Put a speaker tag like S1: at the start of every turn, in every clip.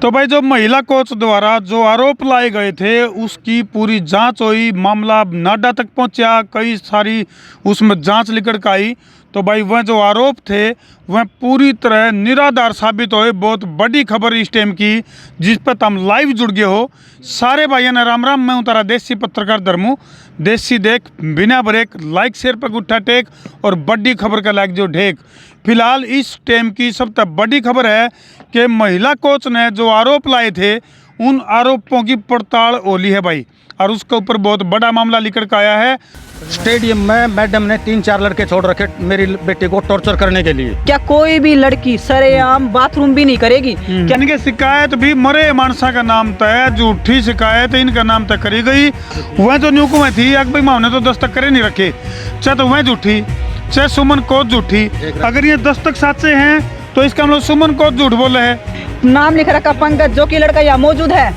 S1: तो भाई जो महिला कोच द्वारा जो आरोप लाए गए थे उसकी पूरी जांच हुई, मामला नाडा तक पहुंचा, कई सारी उसमें जांच निकल के आई। तो भाई वह जो आरोप थे वह पूरी तरह निराधार साबित हुए। बहुत बड़ी खबर इस टाइम की जिस पर तुम लाइव जुड़ गए हो। सारे भाइयों ने राम राम। मैं हूं तारा देसी पत्रकार धर्मू। देसी देख बिना ब्रेक, लाइक शेयर पर गुट्ठा टेक और बड़ी खबर का लाइक जो ढेक। फिलहाल इस टाइम की सबसे बड़ी खबर है कि महिला कोच ने जो आरोप लाए थे उन आरोपों की पड़ताल होली है भाई, और उसके ऊपर बहुत बड़ा मामला निकल कर आया है।
S2: स्टेडियम में मैडम ने 3-4 लड़के छोड़ रखे मेरी बेटी को टॉर्चर करने के लिए।
S3: क्या कोई भी लड़की सरेआम बाथरूम भी नहीं करेगी?
S1: क्या इनकी शिकायत भी मरे मानसा का नाम तय, झूठी शिकायत इनका नाम तय करी गई। वह जो न्यूक में थी भाई मामने तो दस्तक करे नहीं रखे, चाहे तो वह झूठी चाहे सुमन कोच झूठी। अगर ये दस्तक सच्चे हैं तो इसका मतलब सुमन कोच झूठ बोले है।
S3: नाम लिख रखा पंकज, जो कि लड़का यहाँ मौजूद है।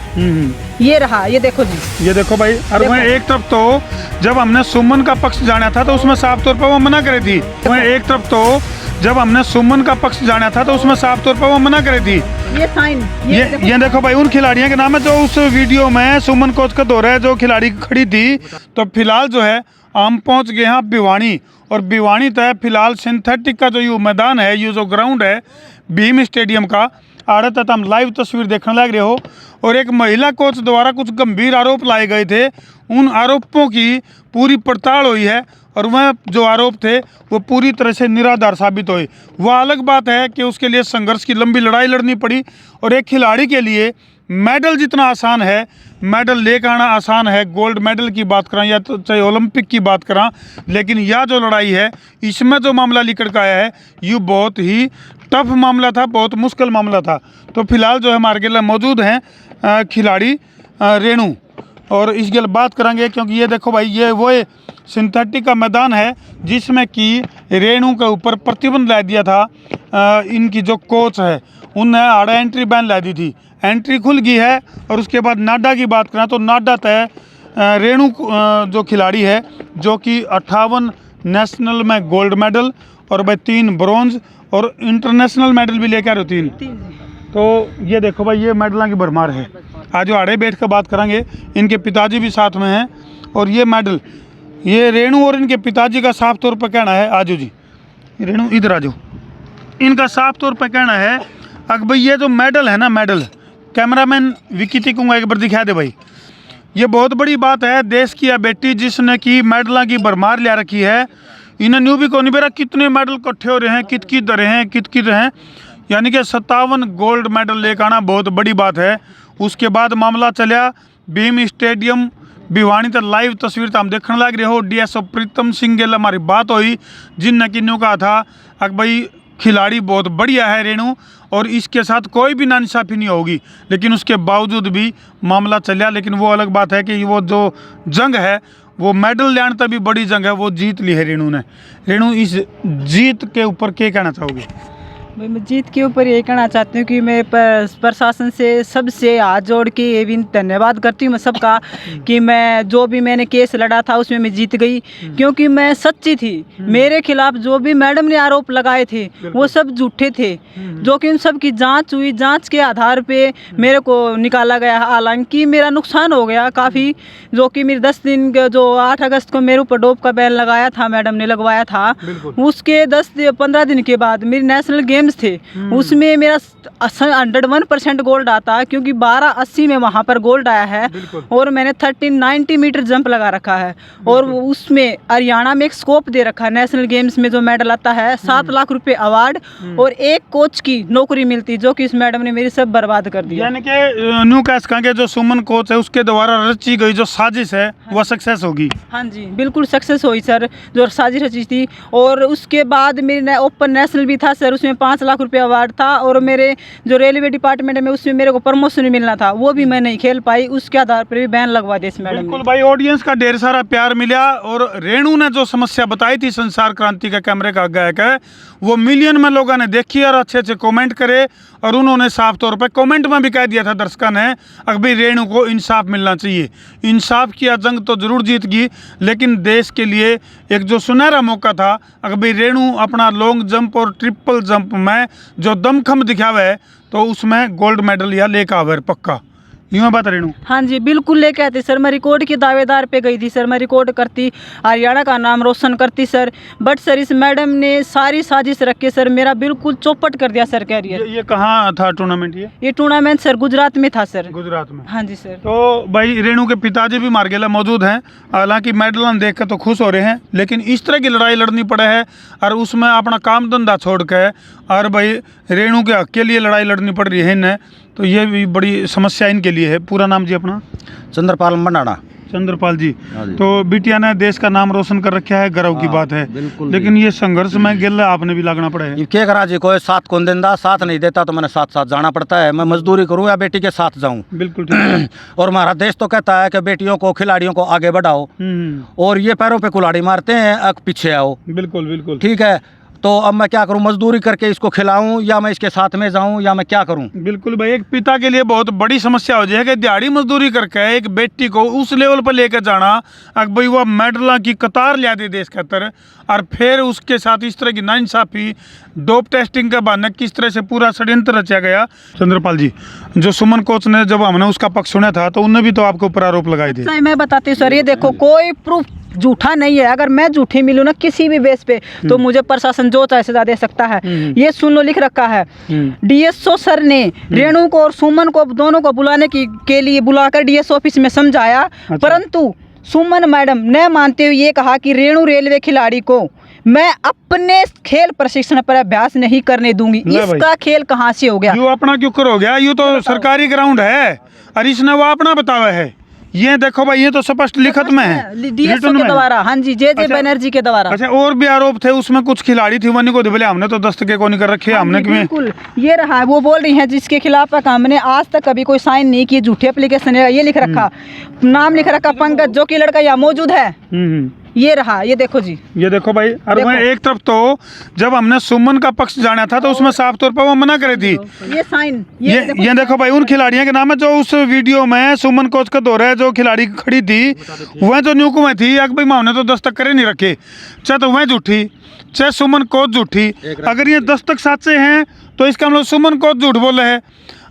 S3: ये रहा, ये देखो जी,
S1: ये देखो भाई। और वह एक तरफ तो जब हमने सुमन का पक्ष जाना था तो उसमें साफ तौर पर वो मना करे थी। वह एक तरफ तो जब हमने सुमन का पक्ष जाना था तो उसमें साफ तौर पर वो मना करे थी।
S3: ये साइन
S1: ये देखो भाई उन खिलाड़ियों के नाम है जो उस वीडियो में सुमन कोच का दौरा है जो खिलाड़ी खड़ी थी। तो फिलहाल जो है हम पहुंच गए हैं भिवानी, और भिवानी तय फिलहाल सिंथेटिक का जो ये मैदान है, ये जो ग्राउंड है भीम स्टेडियम का आड़े तक हम लाइव तस्वीर देखने लग रहे हो। और एक महिला कोच द्वारा कुछ गंभीर आरोप लाए गए थे, उन आरोपों की पूरी पड़ताल हुई है और वह जो आरोप थे वो पूरी तरह से निराधार साबित हुए। वह अलग बात है कि उसके लिए संघर्ष की लंबी लड़ाई लड़नी पड़ी, और एक खिलाड़ी के लिए मेडल जितना आसान है, मेडल लेकर आना आसान है, गोल्ड मेडल की बात करें या तो चाहे ओलंपिक की बात करें, लेकिन यह जो लड़ाई है इसमें जो मामला निकल कर आया है ये बहुत ही टफ मामला था, बहुत मुश्किल मामला था। तो फिलहाल जो है हमारे गले मौजूद हैं खिलाड़ी रेणु, और इस गल बात करेंगे क्योंकि ये देखो भाई ये वो सिंथेटिक का मैदान है जिसमें कि रेणु के ऊपर प्रतिबंध ला दिया था। इनकी जो कोच है उनने आड़े एंट्री बैन ला दी थी, एंट्री खुल गई है। और उसके बाद नाडा की बात करें तो नाडा तय रेणु जो खिलाड़ी है जो कि 58 नेशनल में गोल्ड मेडल और भाई 3 ब्रॉन्ज और इंटरनेशनल मेडल भी लेकर आ 3। तो ये देखो भाई ये मेडलों की भरमार है। आज जो आड़े बैठ कर बात करेंगे, इनके पिताजी भी साथ में हैं और ये मेडल ये रेणु और इनके पिताजी का साफ तौर पर कहना है। आजो जी रेणु इधर आजो। इनका साफ तौर पर कहना है अगर भाई ये जो मेडल है ना, मेडल कैमरामैन विकी टिकूंगा एक बार दिखा दे भाई। ये बहुत बड़ी बात है, देश की यह बेटी जिसने की मेडलों की भरमार लिया रखी है। इन्हें न्यू भी को नहीं बेरा कितने मेडल इकट्ठे हो रहे हैं, कित रहे हैं, कित रहे हैं, यानी कि 57 गोल्ड मेडल लेकर आना बहुत बड़ी बात है। उसके बाद मामला चलिया भीम स्टेडियम भिवानी तक लाइव तस्वीर तो हम देखने लग रहे हो। डीएसओ प्रीतम सिंह गेल हमारी बात हुई जिनने कि न्यू कहा था अगर भाई खिलाड़ी बहुत बढ़िया है रेणु और इसके साथ कोई भी नाइंसाफ़ी नहीं होगी, लेकिन उसके बावजूद भी मामला चलिया। लेकिन वो अलग बात है कि वो जो जंग है वो मेडल लेने तक भी बड़ी जंग है, वो जीत ली है रेणु ने। रेणु इस जीत के ऊपर क्या कहना चाहोगे?
S3: मैं जीत के ऊपर ये कहना चाहती हूँ कि मैं प्रशासन से सबसे हाथ जोड़ के ये भी धन्यवाद करती हूँ मैं सबका कि मैं जो भी मैंने केस लड़ा था उसमें मैं जीत गई, क्योंकि मैं सच्ची थी। मेरे खिलाफ जो भी मैडम ने आरोप लगाए थे वो सब झूठे थे, जो कि उन सब की जांच हुई। जांच के आधार पे मेरे को निकाला गया। हालांकि मेरा नुकसान हो गया काफ़ी, जो कि मेरे 10 दिन जो 8 अगस्त को मेरे ऊपर डोप का बैन लगाया था, मैडम ने लगवाया था। उसके 10-15 दिन के बाद मेरी नेशनल गेम्स थे, उसमें मेरा 101% गोल्ड आता, क्योंकि 1280 में वहाँ पर गोल्ड आया है। और मैंने 1390 मीटर जंप लगा रखा है, और उसमें हरियाणा में एक स्कोप दे रखा है। नेशनल गेम्स में जो मेडल आता है 7 लाख रुपए अवार्ड और एक कोच की नौकरी मिलती, जो कि इस मैडम ने मेरी सब बर्बाद कर दिया।
S1: यानी कि न्यू कैश के जो सुमन कोच है उसके द्वारा रची गई जो साजिश है वह सक्सेस होगी।
S3: हाँ जी बिल्कुल सक्सेस हुई सर, जो साजिश रची थी। और उसके बाद मेरी ओपन नेशनल भी था सर, उसमें 5 लाख रुपए अवार्ड था। और मेरे जो रेलवे डिपार्टमेंट में उसमें मेरे को प्रमोशन मिलना था, वो भी मैं नहीं खेल पाई। उसके आधार पर भी बैन लगवा दिया इस मैडम ने।
S1: बिल्कुल भाई ऑडियंस का ढेर सारा प्यार मिला, और रेणु ने जो समस्या बताई थी संसार क्रांति का कैमरे का गायक है वो मिलियन में लोगों ने देखी और अच्छे अच्छे कमेंट करे और उन्होंने साफ तौर पर कमेंट में भी कह दिया था दर्शकों ने, अगर भाई रेणु को इंसाफ मिलना चाहिए। इंसाफ किया, जंग तो जरूर जीत गई, लेकिन देश के लिए एक जो सुनहरा मौका था, अगर भाई रेणु अपना लॉन्ग जंप और ट्रिपल जंप में जो दमखम दिखावे है तो उसमें गोल्ड मेडल या लेकर आवे पक्का। यूँ है बात रेणु?
S3: हाँ जी बिल्कुल लेके आती सर। मैं रिकॉर्ड की दावेदार पे गई थी सर, मैं रिकॉर्ड करती, हरियाणा का नाम रोशन करती सर। बट सर इस मैडम ने सारी साजिश रख के सर मेरा बिल्कुल चौपट कर दिया सर कैरियर।
S1: ये कहाँ था टूर्नामेंट? ये
S3: टूर्नामेंट सर गुजरात में था सर।
S1: गुजरात में?
S3: हाँ जी सर।
S1: तो भाई रेणु के पिताजी भी मारगेला मौजूद हैं, हालांकि मेडल देख कर तो खुश हो रहे हैं, लेकिन इस तरह की लड़ाई लड़नी पड़े है और उसमें अपना काम धंधा छोड़ के और भाई रेणु के हक के लिए लड़ाई लड़नी पड़ रही है इन्हें, तो ये भी बड़ी समस्या इनके लिए है। पूरा नाम जी अपना?
S2: चंद्रपाल मंडाना।
S1: चंद्रपाल जी।
S2: हाँ जी।
S1: तो बिटिया ने देश का नाम रोशन कर रखा है, गर्व की बात है, लेकिन ये संघर्ष में गिल आपने भी लगना पड़ा है।
S2: क्या करा जी, कोई साथ कौन देता, साथ नहीं देता तो मैंने साथ साथ जाना पड़ता है। मैं मजदूरी करूँ या बेटी के साथ जाऊँ?
S1: बिल्कुल ठीक है।
S2: और हमारा देश तो कहता है कि बेटियों को, खिलाड़ियों को आगे बढ़ाओ, और ये पैरों पे कुल्हाड़ी मारते हैं, पीछे आओ।
S1: बिल्कुल बिल्कुल
S2: ठीक है, तो अब मैं क्या करूं? मजदूरी करके इसको खिलाऊं या मैं इसके साथ में जाऊं या मैं क्या करूं?
S1: बिल्कुल भाई, एक पिता के लिए बहुत बड़ी समस्या हो जाए कि दिहाड़ी मजदूरी करके एक बेटी को उस लेवल पर लेकर जाना, अगर भाई वह मेडल की कतार लिया दे देश खातर, और फिर उसके साथ इस तरह की नाइंसाफी, डोप टेस्टिंग का बहाना, किस तरह से पूरा षड्यंत्र रचा गया। चंद्रपाल जी, जो सुमन कोच ने जब हमने उसका पक्ष सुना था तो उन्होंने भी तो आपके ऊपर आरोप लगाए थे।
S3: मैं बताती हूँ सर, ये देखो कोई प्रूफ झूठा नहीं है। अगर मैं झूठी मिलूँ ना किसी भी बेस पे तो मुझे प्रशासन जो चाहे सजा दे सकता है। ये सुन लो, लिख रखा है डीएसओ सर ने रेणु को और सुमन को दोनों को बुलाने के लिए बुलाकर डीएसओ ऑफिस में समझाया, परंतु सुमन मैडम ने मानते हुए ये कहा कि रेणु रेलवे खिलाड़ी को मैं अपने खेल प्रशिक्षण पर अभ्यास नहीं करने दूंगी। इसका खेल कहाँ से हो गया?
S1: यू अपना क्यों कर हो गया? यू तो सरकारी ग्राउंड है और इसने वो अपना बतावा है। ये देखो भाई, ये तो स्पष्ट लिखत में है,
S3: डीएसओ के द्वारा। हाँ जी, जे बनर्जी के द्वारा।
S1: अच्छा, और भी आरोप थे उसमें, कुछ खिलाड़ी थी वनी को बोले हमने तो दस्तके को नहीं कर रखे। हमने
S3: बिल्कुल ये रहा है, वो बोल रही हैं जिसके खिलाफ हमने आज तक कभी कोई साइन नहीं किए, झूठे एप्लीकेशन है। ये लिख रखा, नाम लिख रखा पंकज, जो कि लड़का यहाँ मौजूद है। ये रहा, ये देखो जी,
S1: ये देखो भाई। और मैं एक तरफ तो जब हमने सुमन का पक्ष जाना था तो उसमें साफ तौर पर वो मना करे थी।
S3: ये साइन
S1: ये देखो भाई, उन खिलाड़ियों के नाम है जो उस वीडियो में सुमन कोच का दौरा है, जो खिलाड़ी खड़ी थी वह जो न्यूक में थी, भाई हमने तो दस्तक करे नहीं रखे, चाहे तो वह झूठी चाहे सुमन कोच झूठी। अगर ये दस्तक सच्चे हैं तो इसका मतलब सुमन कोच झूठ बोले है,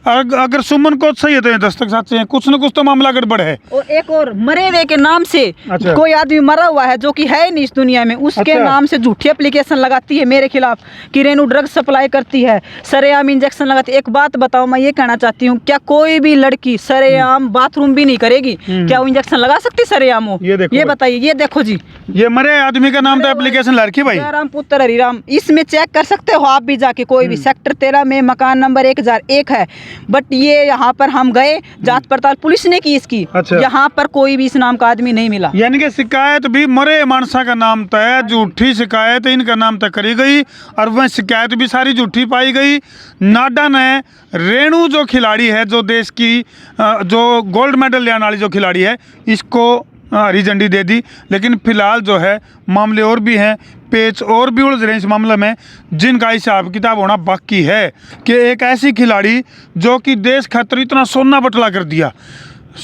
S1: अगर सुमन कोच सही है तो ये दस्तक सच्चे हैं। कुछ न कुछ तो मामला गड़बड़ है।
S3: और एक और मरे हुए के नाम से
S1: अच्छा।
S3: कोई आदमी मरा हुआ है जो कि है नहीं इस दुनिया में, उसके
S1: अच्छा।
S3: नाम से झूठी एप्लीकेशन लगाती है मेरे खिलाफ कि रेणु ड्रग सप्लाई करती है, सरेआम इंजेक्शन लगाती है। एक बात बताओ, मैं ये कहना चाहती हूँ, क्या कोई भी लड़की सरेआम बाथरूम भी नहीं करेगी? क्या वो इंजेक्शन लगा सकती सरेआम हो? ये बताइए। ये देखो जी,
S1: ये मरे आदमी का नाम तो एप्लीकेशन लड़की भाई
S3: राम पुत्र हरिराम, इसमें चेक कर सकते हो आप भी जाके, कोई भी सेक्टर 13 में मकान नंबर 1001 है। बट ये यहाँ पर हम गए, जांच पड़ताल पुलिस ने की इसकी।
S1: अच्छा।
S3: यहाँ पर कोई भी इस नाम का आदमी नहीं मिला।
S1: यानी कि शिकायत भी मरे मानसा का नाम तय, झूठी शिकायत इनका नाम तय करी गई और वह शिकायत भी सारी झूठी पाई गई। नाडा ने रेणु जो खिलाड़ी है, जो देश की जो गोल्ड मेडल लेने वाली जो खिलाड़ी है, इसको हरी झंडी दे दी। लेकिन फिलहाल जो है मामले और भी हैं, पेच और भी उलझ रहे हैं इस मामले में, जिनका हिसाब किताब होना बाकी है। कि एक ऐसी खिलाड़ी जो कि देश खातिर इतना सोना बटला कर दिया,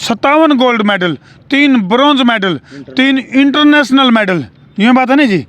S1: 57 gold medal, 3 bronze medal, 3 international medal, ये बात है ना जी।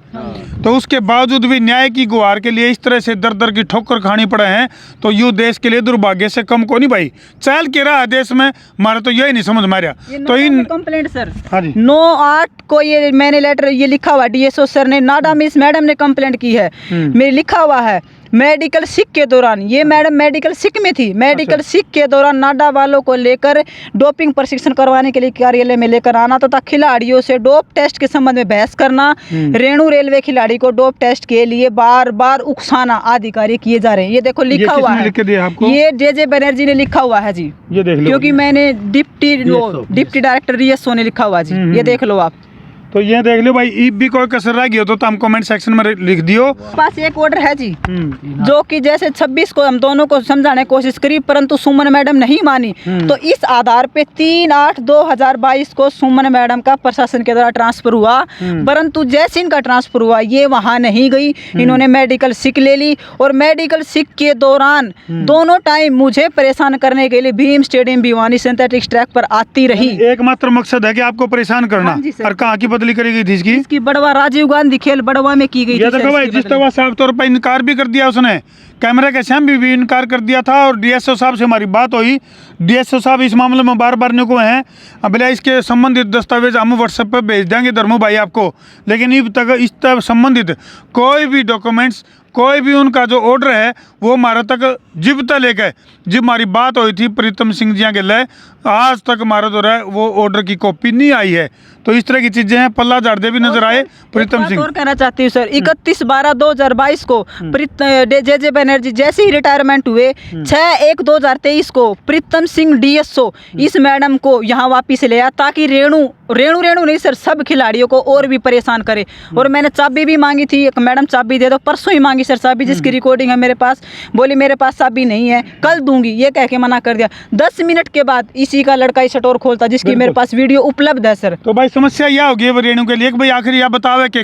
S1: तो उसके बावजूद भी न्याय की गुहार के लिए इस तरह से दर दर की ठोकर खानी पड़े हैं, तो यूँ देश के लिए दुर्भाग्य से कम को नहीं भाई। चल के रहा देश में, मारा तो यही नहीं समझ मारा। तो इन
S3: कंप्लेंट सर,
S1: हाँ जी,
S3: 9/8 को ये मैंने लेटर ये लिखा हुआ, डीएसओ सर ने, नाडा में इस मैडम ने कंप्लेंट की है। मेरे लिखा हुआ है मेडिकल सिक के दौरान, ये मैडम मेडिकल सिक में थी, मेडिकल सिक के दौरान नाडा वालों को लेकर डोपिंग प्रशिक्षण करवाने के लिए कार्यालय में लेकर आना तथा खिलाड़ियों से डोप टेस्ट के संबंध में बहस करना, रेणु रेलवे खिलाड़ी को डोप टेस्ट के लिए बार बार उकसाना आदि कार्य किए जा रहे हैं। ये देखो लिखा हुआ है, ये जे बनर्जी ने लिखा हुआ है जी, ये देख लो, क्योंकि मैंने डिप्टी डायरेक्टर डीएसओ ने लिखा हुआ जी, ये देख लो आप।
S1: तो ये देख लो भाई, ई भी कोई कसर रह गई हो तो हम कमेंट सेक्शन में लिख दियो।
S3: पास एक ऑर्डर है जी, जो कि जैसे 26 को हम दोनों को समझाने की कोशिश करी, परंतु सुमन मैडम नहीं मानी। तो इस आधार पे 3/8/2022 को सुमन मैडम का प्रशासन के द्वारा ट्रांसफर हुआ, परंतु जैसे इनका ट्रांसफर हुआ ये वहां नहीं गई, इन्होंने मेडिकल सिक ले ली और मेडिकल सिक के दौरान दोनों टाइम मुझे परेशान करने के लिए Bhim stadium Bhiwani synthetic track पर आती रही।
S1: एकमात्र मकसद है कि आपको परेशान करना।
S3: हाँ जी सर।
S1: और कहाँ की बदली करी गई थी इसकी?
S3: इसकी बड़वा राजीव गांधी खेल बड़वा में की गई
S1: ये
S3: थी।
S1: देखो भाई, जिस तरह साफ तौर पर इनकार भी कर दिया उसने, कैमरे के सामने भी इनकार कर दिया था। और डीएसओ साहब से हमारी बात हुई, डीएसओ साहब इस मामले में बार बार निको हैं, अब इसके संबंधित दस्तावेज हम व्हाट्सएप पर भेज देंगे धर्मो भाई आपको, लेकिन अब तक इस तक संबंधित कोई भी डॉक्यूमेंट्स, कोई भी उनका जो ऑर्डर है वो हमारे तक जब तक लेके जब हमारी बात हुई थी प्रीतम सिंह जी के लिए, आज तक हमारा जो है वो ऑर्डर की कॉपी नहीं आई है। तो इस तरह की चीजें हैं, पल्ला झाड़ते भी नजर आए प्रीतम सिंह।
S3: और कहना चाहती हूँ सर, 31/12/2022 को जे बनर्जी जैसे ही रिटायरमेंट हुए, 6/1/2023 को प्रीतम सिंह डीएसओ इस मैडम को यहाँ वापिस ले आया, ताकि रेणु नहीं सर, सब खिलाड़ियों को और भी परेशान करे। और मैंने चाबी भी मांगी थी, एक मैडम चाबी दे दो, परसों ही मांगी सर चाबी, जिसकी रिकॉर्डिंग है मेरे पास। बोली मेरे पास चाबी नहीं है, कल दूंगी, ये कह के मना कर दिया। 10 मिनट के बाद इसी का लड़का ही स्टोर खोलता, जिसकी मेरे पास वीडियो उपलब्ध है सर।
S1: तो भाई समस्या यह होगी रेणु के लिए कि भाई आखिर यह बतावे के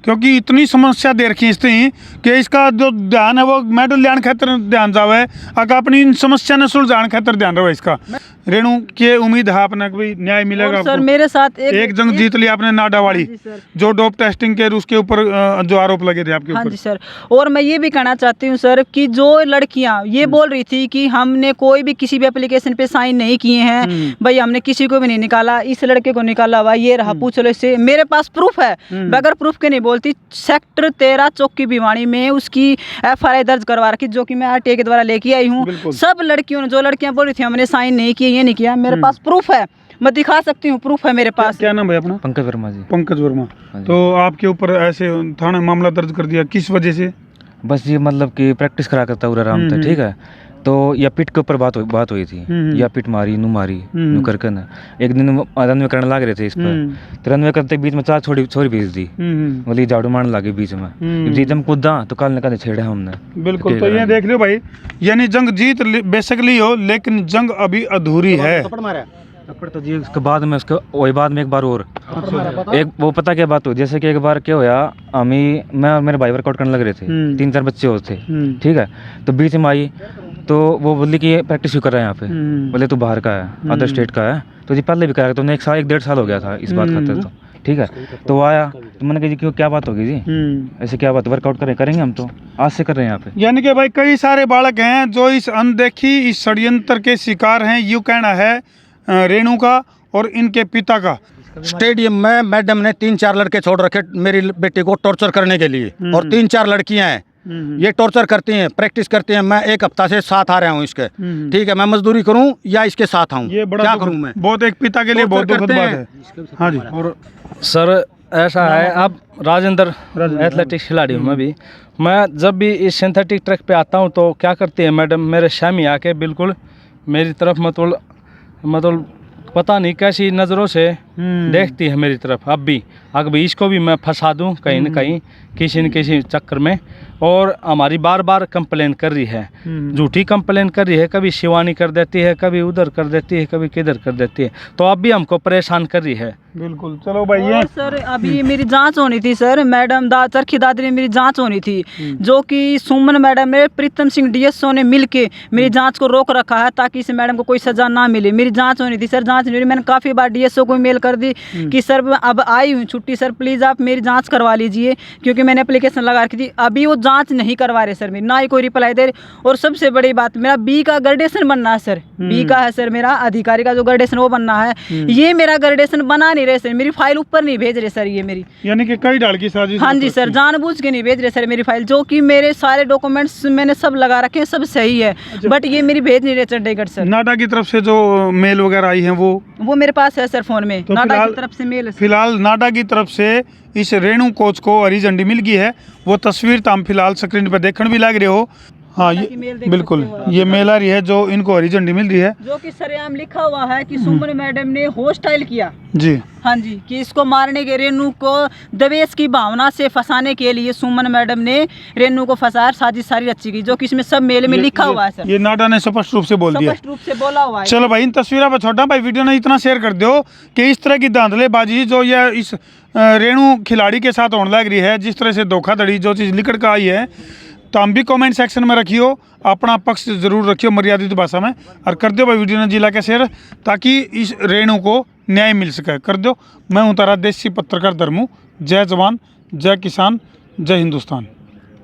S1: क्योंकि इतनी समस्या दे रखी थी कि इसका जो ध्यान है वो मेडल लेने खातर ध्यान जावे, अगर अपनी इन समस्या ने सुलझाने खातर ध्यान रहे इसका। रेणु के उम्मीद है आपने कोई न्याय मिलेगा
S3: सर
S1: आपको?
S3: मेरे साथ
S1: एक जंग जीत लिया आपने नाडा वाली, जो डोप टेस्टिंग के उसके ऊपर जो आरोप लगे थे आपके ऊपर।
S3: हाँ जी सर। और मैं ये भी कहना चाहती हूँ सर कि जो लड़कियाँ ये बोल रही थी कि हमने कोई भी किसी भी एप्लीकेशन पे साइन नहीं किए हैं, भाई हमने किसी को भी नहीं निकाला, इस लड़के को निकाला हुआ, ये रहा, पूछ लो इससे, मेरे पास प्रूफ है। बगैर प्रूफ के नहीं बोलती। सेक्टर 13 चौकी भिवानी में उसकी FRI दर्ज करवा रखी, जो कि मैं RTA के द्वारा लेके आई हूँ। सब लड़कियों ने, जो लड़कियाँ बोल रही थी हमने साइन नहीं किए, ये नहीं किया, मेरे पास प्रूफ है, मैं दिखा सकती हूँ, प्रूफ है मेरे पास।
S1: क्या नाम है अपना?
S2: पंकज वर्मा जी।
S1: पंकज वर्मा। तो आपके ऊपर ऐसे थाने मामला दर्ज कर दिया, किस वजह से?
S2: बस ये मतलब कि प्रैक्टिस करा करता पूरा आराम था, ठीक है। तो या पिट के ऊपर बात हुई थी, या पिट मारी नू करके ना। एक दिन रनवे करने लग रहे थे इस पर, तो रनवे करते बीच में 4 छोरी भेज दी, बोली झाड़ू मारने लगे बीच में, जीत हम कूदा तो कल न कल छेड़े हमने।
S1: बिल्कुल। तो ये देख लो भाई, यानी जंग जीत बेसिकली हो, लेकिन जंग अभी अधूरी है।
S2: तो जी उसके बाद में वही बाद में एक बार और एक वो पता क्या बात हुई, जैसे कि एक बार क्या होया, मैं और मेरे भाई वर्कआउट करने लग रहे थे, 3-4 बच्चे होते थे, ठीक है। तो बीच में आई तो वो बोली कि प्रैक्टिस क्यों कर रहा है यहाँ पे, बोले तू बाहर का है, अदर स्टेट का है, तो जी पहले भी करा, तो 1-1.5 साल हो गया था इस बात खातर, तो ठीक है। तो वो आया तो मैंने कहा जी क्यों, क्या बात होगी जी, ऐसे क्या बात, वर्कआउट करेंगे हम तो आज से कर रहे हैं यहाँ पे।
S1: यानी कि भाई कई सारे बालक हैं जो इस अनदेखी, इस षड्यंत्र के शिकार हैं, यूँ कहना है रेणु का और इनके पिता का।
S2: स्टेडियम में मैडम ने 3-4 लड़के छोड़ रखे मेरी बेटी को टॉर्चर करने के लिए, और 3-4 लड़कियां हैं, ये टॉर्चर करती हैं, प्रैक्टिस करती हैं। मैं 1 हफ्ता से साथ आ रहा हूँ इसके, ठीक है। मैं मजदूरी करूँ या इसके साथ आऊँ, क्या करूँ मैं?
S1: बहुत एक पिता के लिए बहुत दुखद बात है। हाँ जी।
S4: और सर ऐसा है, अब राजेंद्र एथलेटिक्स खिलाड़ी हूँ मैं भी। मैं जब भी इस सिंथेटिक ट्रैक पे आता हूँ तो क्या करती है मैडम, मेरे शामी आके बिल्कुल मेरी तरफ मतलब पता नहीं कैसी नज़रों से देखती है मेरी तरफ। अब भी इसको भी मैं फंसा दूं कहीं न कहीं, किसी न किसी चक्कर में। और हमारी बार बार कंप्लेन कर रही है, झूठी कंप्लेन कर रही है, कभी शिवानी कर देती है, कभी उधर कर देती है, कभी किधर कर देती है, तो अब भी हमको परेशान कर रही है।
S1: बिल्कुल। चलो भाई, ये
S3: सर अभी मेरी जांच होनी थी सर, मैडम चरखी दादरी में मेरी जांच होनी थी, जो कि सुमन मैडम ने प्रीतम सिंह डीएसओ ने मिलके मेरी जांच को रोक रखा है, ताकि इस मैडम को कोई सजा ना मिले। मेरी जांच होनी थी सर, जांच नहीं हुई। मैंने काफ़ी बार डीएसओ को मेल कर दी कि सर अब आई हूँ छुट्टी, सर प्लीज़ आप मेरी जांच करवा लीजिए, क्योंकि मैंने एप्लीकेशन लगा रखी थी। अभी वो जांच नहीं करवा रहे सर, मेरी ना ही कोई रिप्लाई दे रहे। और सबसे बड़ी बात, मेरा बी का ग्रेडेशन बनना है सर, बी का है सर, मेरा अधिकारी का जो ग्रेडेशन वो बनना है, ये मेरा ग्रेडेशन बना नहीं रहे सर, मेरी फाइल ऊपर नहीं भेज रहे सर, ये मेरी,
S1: यानी कि कई डाल की साजिश।
S3: हाँ जी सर, जानबूझ के नहीं भेज रहे सर मेरी फाइल, जो कि मेरे सारे डॉक्यूमेंट्स मैंने सब लगा रखे हैं, सब सही है, बट ये मेरी भेज नहीं रहे चंडीगढ़ सर।
S1: नाडा की तरफ से जो मेल वगैरह आई है वो
S3: मेरे पास है सर फोन में,
S1: तो
S3: नाडा की तरफ से मेल है।
S1: फिलहाल नाडा की तरफ से इस रेणु कोच को हरी झंडी मिल गई है, वो तस्वीर तो हम फिलहाल स्क्रीन पर देखने भी लग रहे हो। हाँ
S3: कि मेल
S1: ये
S3: देख
S1: बिल्कुल
S3: सकते हो आप।
S1: ये मेल आ रही है जो इनको हरी झंडी मिल रही है
S3: जो कि सरेआम लिखा हुआ है कि सुमन मैडम ने हॉस्टाइल किया।
S1: जी।
S3: हाँ जी, कि इसको मारने के रेनू को दवेश की भावना से फंसाने के लिए सुमन मैडम ने रेनू को फंसाया, साजिश सारी रची गई, जो कि इसमें सब मेल में लिखा हुआ है सर,
S1: ये नाडा ने स्पष्ट रूप से बोल दिया।
S3: स्पष्ट रूप से बोला हुआ है।
S1: चलो भाई इन तस्वीरों पर छोटा भाई वीडियो ने इतना शेयर कर दो कि इस तरह की धांधलेबाजी जो ये इस रेणु खिलाड़ी के साथ होने लग रही है, जिस तरह से धोखाधड़ी जो चीज़ निकल कर आई है, तो हम भी कमेंट सेक्शन में रखियो, अपना पक्ष जरूर रखियो मर्यादित भाषा में, और कर दो भाई वीडियो ने जिला के शेयर, ताकि इस रेणु को न्याय मिल सके। कर दो। मैं हूँ तारा देसी पत्रकार धर्मू। जय जवान, जय किसान, जय हिंदुस्तान।